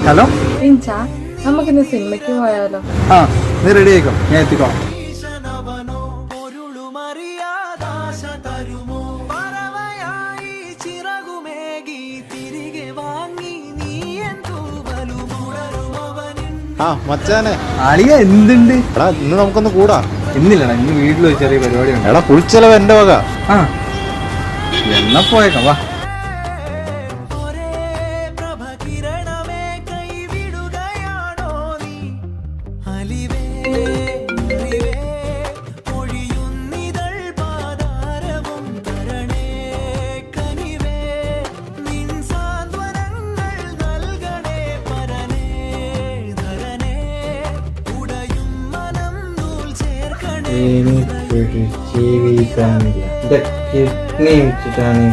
Hello ഇൻചാ നമുക്കിന്ന് സിനിമയ്ക്ക് പോയാലോ? ആ നീ റെഡി ആയിക്കോ, ഞാൻ എത്തിക്കോളാം. ആ മച്ചാനെ, അളിയ എന്തുണ്ട്? എടാ ഇന്ന് നമുക്കൊന്ന് കൂടാ. ഇന്നില്ലടാ, ഇന്ന് വീട്ടിലൊരു ചെറിയ പരിപാടി ഉണ്ട്. എടാ ഫുൾ ചെലവ് എന്റെ വക. ആ എന്നാ പോയേക്കാം, വാ. എനിക്കൊരു ജീവിതമില്ല. കിഡ്നി വെച്ചിട്ടാണ്